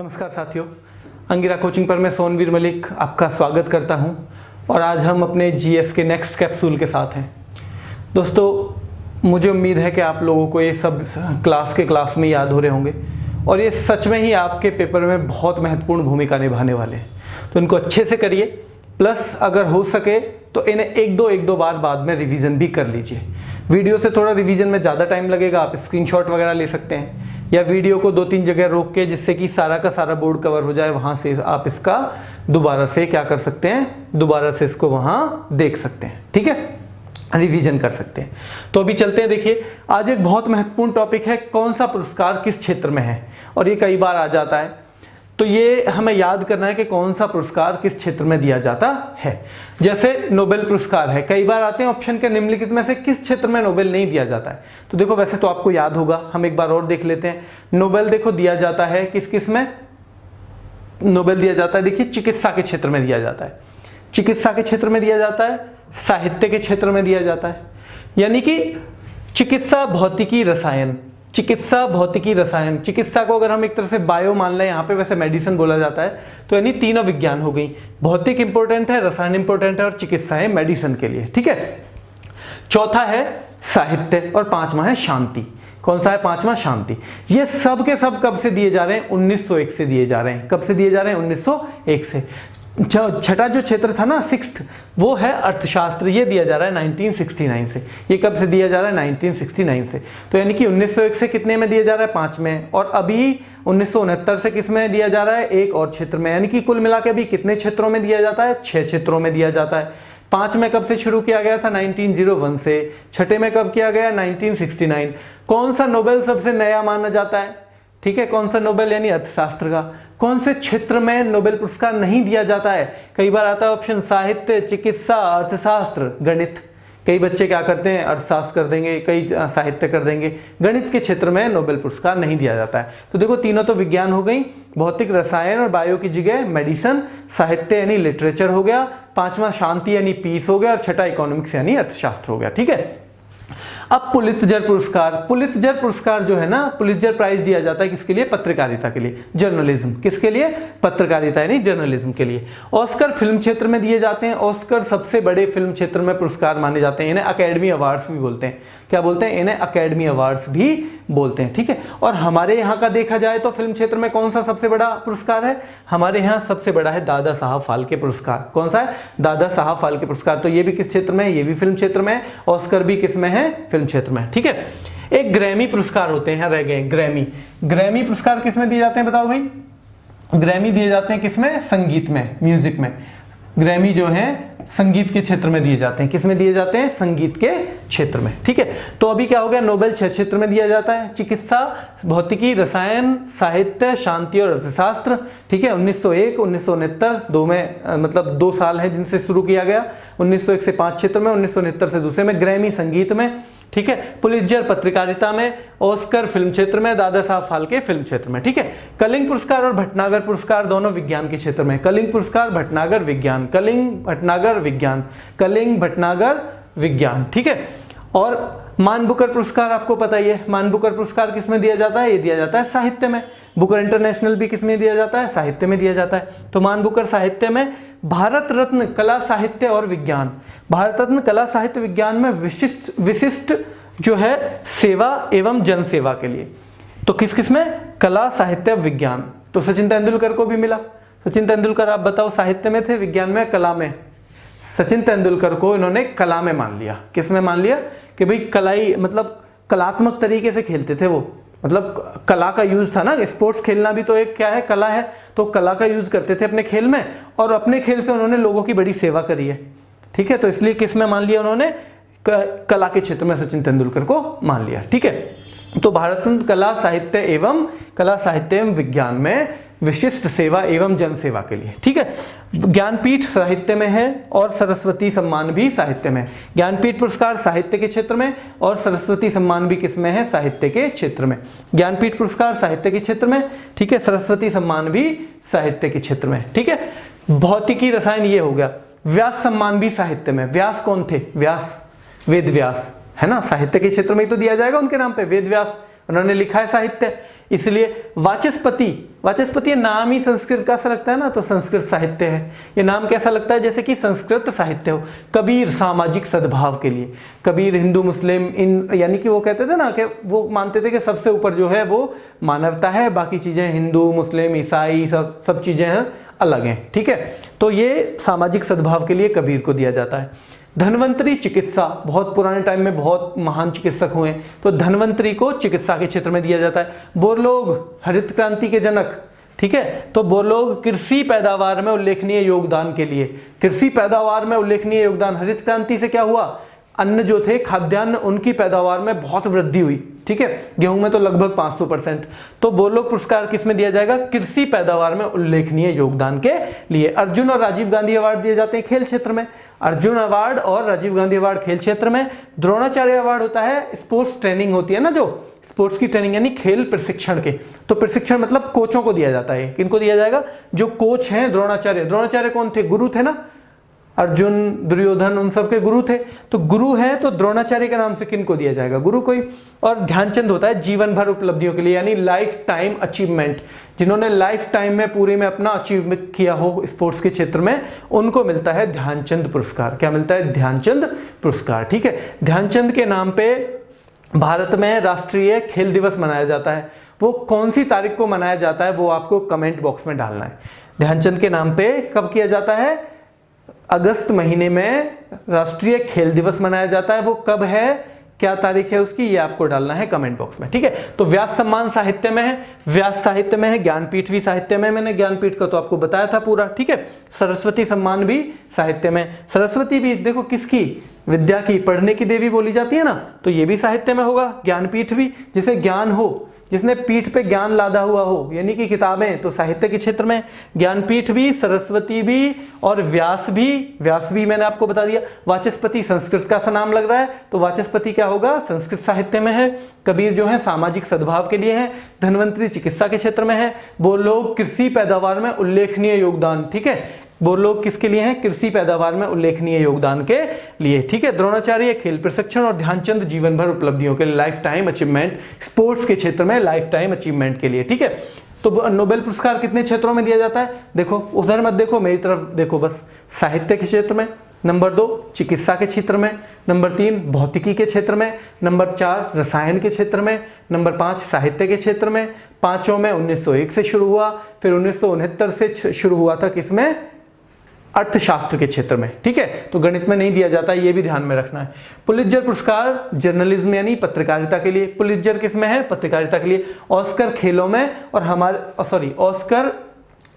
नमस्कार साथियों, अंगिरा कोचिंग पर मैं सोनवीर मलिक आपका स्वागत करता हूं और आज हम अपने जीएस के नेक्स्ट कैप्सूल के साथ हैं। दोस्तों, मुझे उम्मीद है कि आप लोगों को ये सब क्लास में याद हो रहे होंगे और ये सच में ही आपके पेपर में बहुत महत्वपूर्ण भूमिका निभाने वाले हैं। तो इनको अच्छे से करिए, प्लस अगर हो सके तो इन्हें एक दो बार बाद में रिवीजन भी कर लीजिए। वीडियो से थोड़ा रिवीजन में ज़्यादा टाइम लगेगा, आप स्क्रीनशॉट वगैरह ले सकते हैं या वीडियो को 2-3 जगह रोक के, जिससे कि सारा का सारा बोर्ड कवर हो जाए, वहाँ से आप इसका दोबारा से क्या कर सकते हैं, दोबारा से इसको वहाँ देख सकते हैं। ठीक है, रिवीजन कर सकते हैं। तो अभी चलते हैं। देखिए, आज एक बहुत महत्वपूर्ण टॉपिक है, कौन सा पुरस्कार किस क्षेत्र में है, और ये कई बार आ जाता है। तो ये हमें याद करना है कि कौन सा पुरस्कार किस क्षेत्र में दिया जाता है। जैसे नोबेल पुरस्कार है, कई बार आते हैं ऑप्शन के निम्नलिखित में से किस क्षेत्र में नोबेल नहीं दिया जाता है। तो देखो, वैसे तो आपको याद होगा, हम एक बार और देख लेते हैं। नोबेल देखो दिया जाता है किस में नोबेल दिया जाता है। देखिए, चिकित्सा के क्षेत्र में दिया जाता है, चिकित्सा के क्षेत्र में दिया जाता है, साहित्य के क्षेत्र में दिया जाता है। यानी कि चिकित्सा भौतिकी रसायन, चिकित्सा भौतिकी रसायन, चिकित्सा को अगर हम एक तरह से बायो मान लें, यहाँ पे वैसे मेडिसिन बोला जाता है, तो यानी तीनों विज्ञान हो गई। भौतिक इंपॉर्टेंट है, रसायन इंपॉर्टेंट है और चिकित्सा है मेडिसिन के लिए। ठीक है, चौथा है साहित्य और पांचवा है शांति। कौन सा है पांचवा? शांति। ये सब के सब कब से दिए जा रहे हैं? 1901 से दिए जा रहे हैं। कब से दिए जा रहे हैं? 1901 से। छठा जो क्षेत्र था ना, सिक्स्थ, वो है अर्थशास्त्र, ये दिया जा रहा है 1969 से। ये कब से दिया जा रहा है? 1969 से। तो यानी कि 1901 से कितने में दिया जा रहा है? 5 में। और अभी 1969 से किस में दिया जा रहा है? एक और क्षेत्र में। यानी कि कुल मिला के अभी कितने क्षेत्रों में दिया जाता है? 6 क्षेत्रों में दिया जाता है। 5 में कब से शुरू किया गया था? 1901 से। छठे में कब किया गया? 1969। कौन सा नोबेल सबसे नया माना जाता है? ठीक है, कौन सा नोबेल? यानी अर्थशास्त्र का। कौन से क्षेत्र में नोबेल पुरस्कार नहीं दिया जाता है? कई बार आता है ऑप्शन साहित्य, चिकित्सा, अर्थशास्त्र, गणित। कई बच्चे क्या करते हैं, अर्थशास्त्र कर देंगे, कई साहित्य कर देंगे, गणित के क्षेत्र में नोबेल पुरस्कार नहीं दिया जाता है। तो देखो, तीनों तो विज्ञान हो गई, भौतिक रसायन और बायो की जगह मेडिसिन, साहित्य यानी लिटरेचर हो गया, पांचवा शांति यानी पीस हो गया और छठा इकोनॉमिक्स यानी अर्थशास्त्र हो गया। ठीक है, अब पुलित्जर पुरस्कार। पुलित्जर पुरस्कार जो है ना, पुलित्जर प्राइज दिया जाता है किसके लिए? पत्रकारिता के लिए, जर्नलिज्म। किसके लिए? पत्रकारिता यानी जर्नलिज्म के लिए। ऑस्कर फिल्म क्षेत्र में दिए जाते हैं। ऑस्कर सबसे बड़े फिल्म क्षेत्र में पुरस्कार माने जाते हैं। इन्हें अकेडमी अवार्ड्स भी बोलते हैं। क्या बोलते हैं? इन्हें अकेडमी अवार्ड्स भी बोलते हैं। ठीक है, और हमारे यहाँ का देखा जाए तो फिल्म क्षेत्र में कौन सा सबसे बड़ा पुरस्कार है? हमारे यहाँ सबसे बड़ा है दादा साहब फाल्के पुरस्कार। कौन सा है? दादा साहब फाल्के पुरस्कार। तो ये भी किस क्षेत्र में है? ये भी फिल्म क्षेत्र में है। ऑस्कर भी किस में है? फिल्म क्षेत्र में। ठीक है, एक ग्रैमी पुरस्कार होते हैं, रह गए ग्रैमी। ग्रैमी पुरस्कार किस में दिए जाते हैं बताओ भाई? ग्रैमी दिए जाते हैं किस में? संगीत में, म्यूजिक में। ग्रैमी जो है संगीत के क्षेत्र में दिए जाते हैं। किस में दिए जाते हैं? संगीत के क्षेत्र में। ठीक है, तो अभी क्या हो गया? नोबेल 6 क्षेत्र में दिया जाता है, चिकित्सा, भौतिकी, रसायन, साहित्य, शांति और अर्थशास्त्र। ठीक है, 1901, 1969 दो में, मतलब 2 साल है जिनसे शुरू किया गया। 1901 से 5 क्षेत्र में, 1969 से दूसरे में। ग्रैमी संगीत में। ठीक है, पुलित्जर पत्रकारिता में, ऑस्कर फिल्म क्षेत्र में, दादा साहब फाल्के फिल्म क्षेत्र में। ठीक है, कलिंग पुरस्कार और भटनागर पुरस्कार दोनों विज्ञान के क्षेत्र में। कलिंग पुरस्कार, भटनागर विज्ञान, कलिंग भटनागर विज्ञान, कलिंग भटनागर विज्ञान। ठीक है, और मान बुकर पुरस्कार आपको पता ही है। मान बुकर पुरस्कार किस में दिया जाता है? ये दिया जाता है साहित्य में। बुकर इंटरनेशनल भी किस में दिया जाता है? साहित्य में दिया जाता है। तो मान बुकर साहित्य में। भारत रत्न कला साहित्य और विज्ञान, भारत रत्न कला साहित्य विज्ञान में विशिष्ट जो है सेवा एवं जन सेवा के लिए। तो किस किस में? कला साहित्य विज्ञान। तो सचिन तेंदुलकर को भी मिला। सचिन तेंदुलकर आप बताओ, साहित्य में थे, विज्ञान में, कला में? सचिन तेंदुलकर को इन्होंने कला में मान लिया। किस में मान लिया? कि भाई कलाई, मतलब कलात्मक तरीके से खेलते थे वो, मतलब कला का यूज था ना। स्पोर्ट्स खेलना भी तो एक क्या है? कला है। तो कला का यूज करते थे अपने खेल में, और अपने खेल से उन्होंने लोगों की बड़ी सेवा करी है। ठीक है, तो इसलिए किस में मान लिया उन्होंने? कला के क्षेत्र में सचिन तेंदुलकर को मान लिया। ठीक है, तो भारत रत्न कला साहित्य एवं विज्ञान में विशिष्ट सेवा एवं जन सेवा के लिए। ठीक है, ज्ञानपीठ साहित्य में है और सरस्वती सम्मान भी साहित्य में। ज्ञानपीठ पुरस्कार साहित्य के क्षेत्र में और सरस्वती सम्मान भी किस में है? साहित्य के क्षेत्र में। ज्ञानपीठ पुरस्कार साहित्य के क्षेत्र में। ठीक है, सरस्वती सम्मान भी साहित्य के क्षेत्र में। ठीक है, भौतिकी रसायन ये हो गया। व्यास सम्मान भी साहित्य में। व्यास कौन थे? व्यास, वेद व्यास है ना, साहित्य के क्षेत्र में ही तो दिया जाएगा उनके नाम पे, वेद व्यास। उन्होंने लिखा है साहित्य। इसलिए वाचस्पति, वाचस्पति नाम ही संस्कृत का सा लगता है ना, तो संस्कृत साहित्य है। ये नाम कैसा लगता है, जैसे कि संस्कृत साहित्य हो। कबीर सामाजिक सद्भाव के लिए, कबीर हिंदू मुस्लिम इन, यानी कि वो कहते थे ना कि वो मानते थे कि सबसे ऊपर जो है वो मानवता है, बाकी चीजें हिंदू मुस्लिम ईसाई सब चीजें हैं अलग हैं, ठीक है। तो ये सामाजिक सद्भाव के लिए कबीर को दिया जाता है। धन्वंतरी चिकित्सा, बहुत पुराने टाइम में बहुत महान चिकित्सक हुए, तो धन्वंतरी को चिकित्सा के क्षेत्र में दिया जाता है। बोरलोग हरित क्रांति के जनक, ठीक है, तो बोरलोग कृषि पैदावार में उल्लेखनीय योगदान के लिए, कृषि पैदावार में उल्लेखनीय योगदान, हरित क्रांति से क्या हुआ, अन्न जो थे खाद्यान्न उनकी पैदावार में बहुत वृद्धि हुई, ठीक है, गेहूं में तो लगभग 500%। तो बोरलोग पुरस्कार किस में दिया जाएगा, कृषि पैदावार में उल्लेखनीय योगदान के लिए। अर्जुन और राजीव गांधी अवार्ड दिए जाते हैं खेल क्षेत्र में, अर्जुन अवार्ड और राजीव गांधी अवार्ड खेल क्षेत्र में। द्रोणाचार्य अवार्ड होता है, स्पोर्ट्स ट्रेनिंग होती है ना, जो स्पोर्ट्स की ट्रेनिंग यानी खेल प्रशिक्षण के, तो प्रशिक्षण मतलब कोचों को दिया जाता है। किनको दिया जाएगा, जो कोच हैं द्रोणाचार्य। द्रोणाचार्य कौन थे, गुरु थे ना, अर्जुन दुर्योधन उन सब के गुरु थे, तो गुरु हैं तो द्रोणाचार्य के नाम से किनको दिया जाएगा, गुरु को ही। और ध्यानचंद होता है जीवन भर उपलब्धियों के लिए, यानी लाइफ टाइम अचीवमेंट, जिन्होंने लाइफ टाइम में पूरे में अपना अचीव किया हो स्पोर्ट्स के क्षेत्र में, उनको मिलता है ध्यानचंद पुरस्कार। क्या मिलता है, ध्यानचंद पुरस्कार, ठीक है। ध्यानचंद के नाम पे भारत में राष्ट्रीय खेल दिवस मनाया जाता है। वो कौन सी तारीख को मनाया जाता है वो आपको कमेंट बॉक्स में डालना है। ध्यानचंद के नाम पे कब किया जाता है, अगस्त महीने में राष्ट्रीय खेल दिवस मनाया जाता है। वो कब है, क्या तारीख है उसकी, ये आपको डालना है कमेंट बॉक्स में, ठीक है। तो व्यास सम्मान साहित्य में है, व्यास साहित्य में है, ज्ञानपीठ भी साहित्य में, मैंने ज्ञानपीठ का तो आपको बताया था पूरा, ठीक है। सरस्वती सम्मान भी साहित्य में, सरस्वती भी देखो किसकी, विद्या की, पढ़ने की देवी बोली जाती है ना, तो ये भी साहित्य में होगा। ज्ञानपीठ भी, जिसे ज्ञान हो, जिसने पीठ पे ज्ञान लादा हुआ हो, यानी कि किताबें, तो साहित्य के क्षेत्र में। ज्ञानपीठ भी, सरस्वती भी और व्यास भी, व्यास भी मैंने आपको बता दिया। वाचस्पति संस्कृत का सा नाम लग रहा है, तो वाचस्पति क्या होगा, संस्कृत साहित्य में है। कबीर जो है सामाजिक सद्भाव के लिए है। धन्वंतरी चिकित्सा के क्षेत्र में है। बोरलोग कृषि पैदावार में उल्लेखनीय योगदान, ठीक है, बोरलोग किसके लिए हैं, कृषि पैदावार में उल्लेखनीय योगदान के लिए, ठीक है। द्रोणाचार्य खेल प्रशिक्षण और ध्यानचंद जीवन भर उपलब्धियों के लिए, लाइफ टाइम अचीवमेंट, स्पोर्ट्स के क्षेत्र में लाइफ टाइम अचीवमेंट के लिए, ठीक है। तो नोबेल पुरस्कार कितने क्षेत्रों में दिया जाता है, देखो उधर मत देखो, मेरी तरफ देखो बस। साहित्य के क्षेत्र में, नंबर 2 चिकित्सा के क्षेत्र में, नंबर 3 भौतिकी के क्षेत्र में, नंबर 4 रसायन के क्षेत्र में, नंबर 5 साहित्य के क्षेत्र में। पांचों में 1901 से शुरू हुआ, फिर 1969 से शुरू हुआ था किसमें, अर्थशास्त्र के क्षेत्र में, ठीक है। तो गणित में नहीं दिया जाता, ये भी ध्यान में रखना है। पुलित्जर पुरस्कार जर्नलिज्म यानी पत्रकारिता के लिए, पुलित्जर किसमें है, पत्रकारिता के लिए। ऑस्कर खेलों में, और ऑस्कर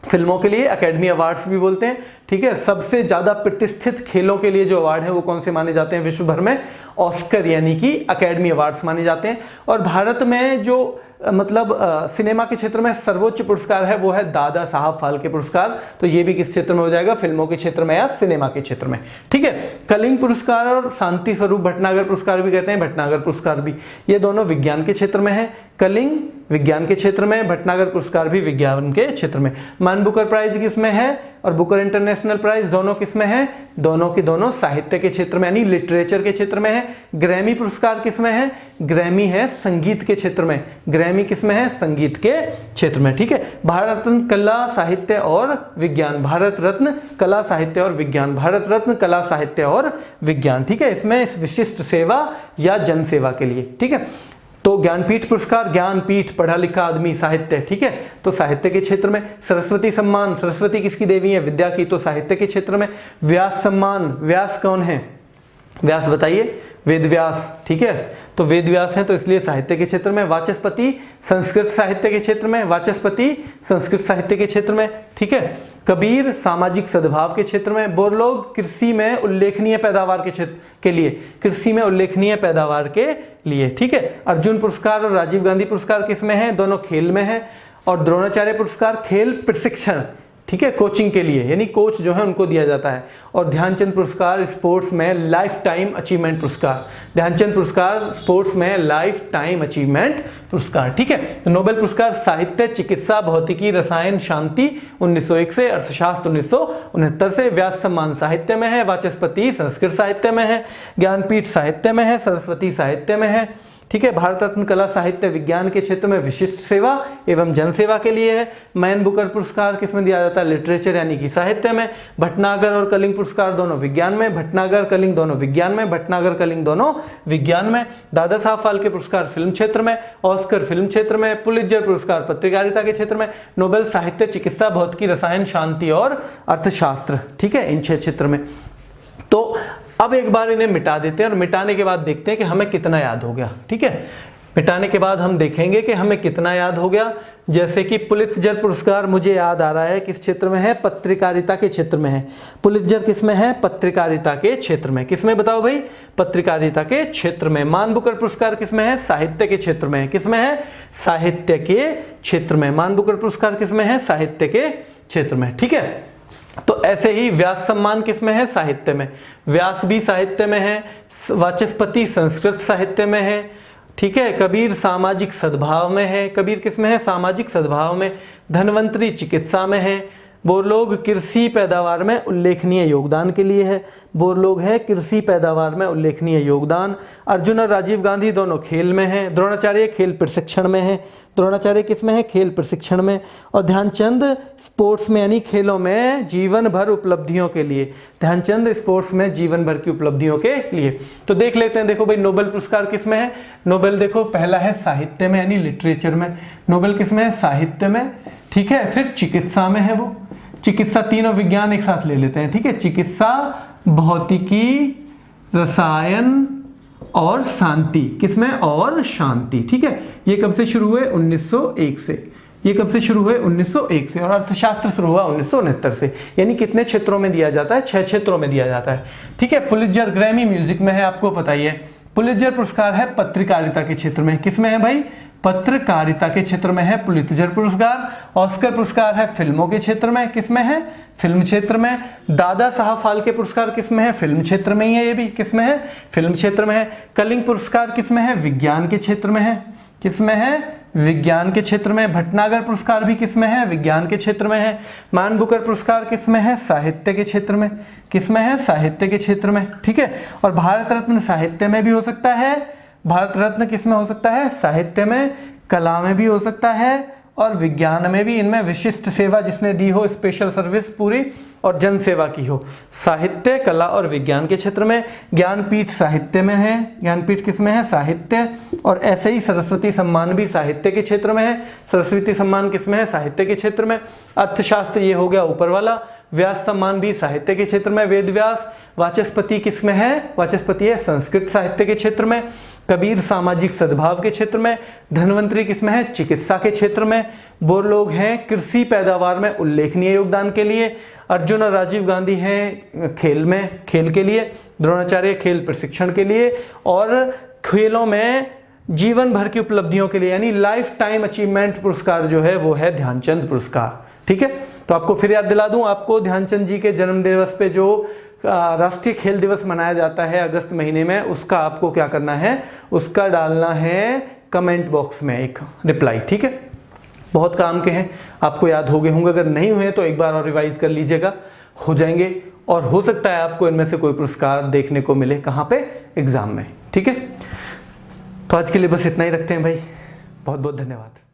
फिल्मों के लिए, एकेडमी अवार्ड्स भी बोलते हैं, ठीक है। सबसे ज्यादा प्रतिष्ठित खेलों के लिए जो अवार्ड है वो कौन से माने जाते हैं विश्व भर में, ऑस्कर यानी कि एकेडमी अवार्ड्स माने जाते हैं। और भारत में जो मतलब सिनेमा के क्षेत्र में सर्वोच्च पुरस्कार है वो है दादा साहब फाल्के पुरस्कार, तो ये भी किस क्षेत्र में हो जाएगा, फिल्मों के क्षेत्र में या सिनेमा के क्षेत्र में, ठीक है। कलिंग पुरस्कार और शांति स्वरूप भटनागर पुरस्कार भी कहते हैं, भटनागर पुरस्कार भी, ये दोनों विज्ञान के क्षेत्र में है। कलिंग विज्ञान के क्षेत्र में, भटनागर पुरस्कार भी विज्ञान के क्षेत्र में। मान बुकर प्राइज किसमें है, और बुकर इंटरनेशनल प्राइज दोनों किसमें है, दोनों के दोनों साहित्य के क्षेत्र में यानी लिटरेचर के क्षेत्र में है। ग्रैमी पुरस्कार किसमें है, ग्रैमी है संगीत के क्षेत्र में, ग्रैमी किसमें है, संगीत के क्षेत्र में, ठीक है। भारत रत्न कला साहित्य और विज्ञान, भारत रत्न कला साहित्य और विज्ञान, भारत रत्न कला साहित्य और विज्ञान, ठीक है। इसमें इस विशिष्ट सेवा या जन सेवा के लिए, ठीक है। तो ज्ञानपीठ पुरस्कार, ज्ञानपीठ पढ़ा लिखा आदमी, साहित्य, ठीक है, तो साहित्य के क्षेत्र में। सरस्वती सम्मान, सरस्वती किसकी देवी है, विद्या की, तो साहित्य के क्षेत्र में। व्यास सम्मान, व्यास कौन है, व्यास बताइए, वेद व्यास, ठीक है, तो वेद व्यास है तो इसलिए साहित्य के क्षेत्र में। वाचस्पति संस्कृत साहित्य के क्षेत्र में, वाचस्पति संस्कृत साहित्य के क्षेत्र में, ठीक है। कबीर सामाजिक सद्भाव के क्षेत्र में। बोरलोग कृषि में उल्लेखनीय पैदावार के क्षेत्र के लिए, कृषि में उल्लेखनीय पैदावार के लिए, ठीक है। अर्जुन पुरस्कार और राजीव गांधी पुरस्कार किसमें है, दोनों खेल में है। और द्रोणाचार्य पुरस्कार खेल प्रशिक्षण, ठीक है, कोचिंग के लिए, यानी कोच जो है उनको दिया जाता है। और ध्यानचंद पुरस्कार स्पोर्ट्स में लाइफ टाइम अचीवमेंट पुरस्कार, ध्यानचंद पुरस्कार स्पोर्ट्स में लाइफ टाइम अचीवमेंट पुरस्कार, ठीक है। तो नोबेल पुरस्कार साहित्य, चिकित्सा, भौतिकी, रसायन, शांति 1901 से, अर्थशास्त्र 1969 से। व्यास सम्मान साहित्य में है, वाचस्पति संस्कृत साहित्य में है, ज्ञानपीठ साहित्य में है, सरस्वती साहित्य में है, ठीक है। भारत रत्न कला साहित्य विज्ञान के क्षेत्र में विशिष्ट सेवा एवं जनसेवा के लिए है। मैन बुकर पुरस्कार किसमें दिया जाता है? लिटरेचर यानी कि साहित्य में। भटनागर और कलिंग पुरस्कार दोनों विज्ञान में, भटनागर कलिंग दोनों विज्ञान में, भटनागर कलिंग दोनों विज्ञान में। दादा साहब फाल्के पुरस्कार फिल्म क्षेत्र में, ऑस्कर फिल्म क्षेत्र में, पुलित्जर पुरस्कार पत्रकारिता के क्षेत्र में, नोबेल साहित्य, चिकित्सा, भौतिकी, रसायन, शांति और अर्थशास्त्र, ठीक है, इन 6 क्षेत्र में। तो अब एक बार इन्हें मिटा देते हैं और मिटाने के बाद देखते हैं कि हमें कितना याद हो गया, ठीक है। मिटाने के बाद हम देखेंगे कि हमें कितना याद हो गया। जैसे कि पुलित्जर पुरस्कार मुझे याद आ रहा है किस क्षेत्र में है? पत्रकारिता के क्षेत्र में है। पुलित्जर किस में है? पत्रकारिता के क्षेत्र में। किस में बताओ भाई? पत्रकारिता के क्षेत्र में। मान बुकर पुरस्कार किस में है? साहित्य के क्षेत्र में है। किस में है? साहित्य के क्षेत्र में। मान बुकर पुरस्कार किस में है? साहित्य के क्षेत्र में, ठीक है। तो ऐसे ही व्यास सम्मान किसमें है? साहित्य में। व्यास भी साहित्य में है। वाचस्पति संस्कृत साहित्य में है, ठीक है। कबीर सामाजिक सद्भाव में है। कबीर किसमें है? सामाजिक सद्भाव में। धन्वंतरी चिकित्सा में है। बोरलोग कृषि पैदावार में उल्लेखनीय योगदान के लिए है। बोरलोग है कृषि पैदावार में उल्लेखनीय योगदान। अर्जुन और राजीव गांधी दोनों खेल में हैं। द्रोणाचार्य खेल प्रशिक्षण में है। द्रोणाचार्य किस में है? खेल प्रशिक्षण में। और ध्यानचंद स्पोर्ट्स में यानी खेलों में जीवन भर उपलब्धियों के लिए। ध्यानचंद स्पोर्ट्स में जीवन भर की उपलब्धियों के लिए। तो देख लेते हैं। देखो भाई, नोबेल पुरस्कार किस में है? नोबेल देखो पहला है साहित्य में यानी लिटरेचर में। नोबेल किस में है? साहित्य में, ठीक है। फिर चिकित्सा में है वो। चिकित्सा, तीनों विज्ञान एक साथ ले लेते हैं, ठीक है। चिकित्सा, भौतिकी, रसायन और शांति। किसमें? और शांति, ठीक है। ये कब से शुरू हुए? 1901 से। ये कब से शुरू हुए? 1901 से। और अर्थशास्त्र शुरू हुआ 1969 से। यानी कितने क्षेत्रों में दिया जाता है? 6 क्षेत्रों में दिया जाता है, ठीक है। पुलित्जर ग्रैमी म्यूजिक में है, आपको पता ही है। पुलित्जर पुरस्कार है पत्रकारिता के क्षेत्र में। किसमें है भाई? पत्रकारिता के क्षेत्र में है पुलित्जर पुरस्कार। ऑस्कर पुरस्कार है फिल्मों के क्षेत्र में। किसमें है? फिल्म क्षेत्र में। दादा साहब फाल्के पुरस्कार किसमें है? फिल्म क्षेत्र में ही है। ये भी किसमें है? फिल्म क्षेत्र में है। कलिंग पुरस्कार किसमें है? विज्ञान के क्षेत्र में है। किसमें है? विज्ञान के क्षेत्र में। भटनागर पुरस्कार भी किसमें है? विज्ञान के क्षेत्र में है। मान बुकर पुरस्कार किसमें है? साहित्य के क्षेत्र में। किसमें है? साहित्य के क्षेत्र में, ठीक है। और भारत रत्न साहित्य में भी हो सकता है। भारत रत्न किस में हो सकता है? साहित्य में। कला में भी हो सकता है और विज्ञान में भी। इनमें विशिष्ट सेवा जिसने दी हो, स्पेशल सर्विस पूरी और जन सेवा की हो। साहित्य, कला और विज्ञान के क्षेत्र में। ज्ञानपीठ साहित्य में है। ज्ञानपीठ किस में है? साहित्य। और ऐसे ही सरस्वती सम्मान भी साहित्य के क्षेत्र में है। सरस्वती सम्मान किस में है? साहित्य के क्षेत्र में। अर्थशास्त्र ये हो गया ऊपर वाला। व्यास सम्मान भी साहित्य के क्षेत्र में। वेद व्यास। वाचस्पति किस में है? वाचस्पति है संस्कृत साहित्य के क्षेत्र में। कबीर सामाजिक सद्भाव के क्षेत्र में। धन्वंतरी किस में है? चिकित्सा के क्षेत्र में। बोरलोग हैं कृषि पैदावार में उल्लेखनीय योगदान के लिए। अर्जुन और राजीव गांधी हैं खेल में, खेल के लिए। द्रोणाचार्य खेल प्रशिक्षण के लिए। और खेलों में जीवन भर की उपलब्धियों के लिए यानी लाइफ टाइम अचीवमेंट पुरस्कार जो है वो है ध्यानचंद पुरस्कार, ठीक है। तो आपको फिर याद दिला दूं, आपको ध्यानचंद जी के जन्म दिवस पे जो राष्ट्रीय खेल दिवस मनाया जाता है अगस्त महीने में, उसका आपको क्या करना है? उसका डालना है कमेंट बॉक्स में एक रिप्लाई, ठीक है। बहुत काम के हैं, आपको याद हो गए होंगे। अगर नहीं हुए तो एक बार और रिवाइज कर लीजिएगा, हो जाएंगे। और हो सकता है आपको इनमें से कोई पुरस्कार देखने को मिले। कहाँ पे? एग्जाम में, ठीक है। तो आज के लिए बस इतना ही रखते हैं भाई। बहुत बहुत धन्यवाद।